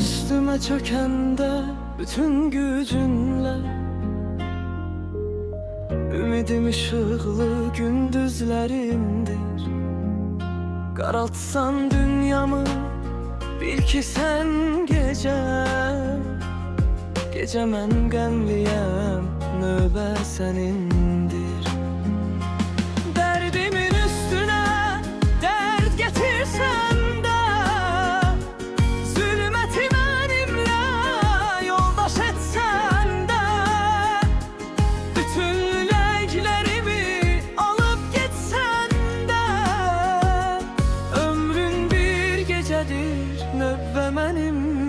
Üstüme çökende bütün gücünle, ümidim ışıklı gündüzlerimdir. Karaltsan dünyamı bil ki sen gece, gece mən qəmliyəm, növbə sənindir. Derdimin üstüne dert getirsen de, zulmeti benimle yoldaş etsen de, bütün leylerimi alıp gitsen de, ömrün bir gecedir, növbə mənimdir.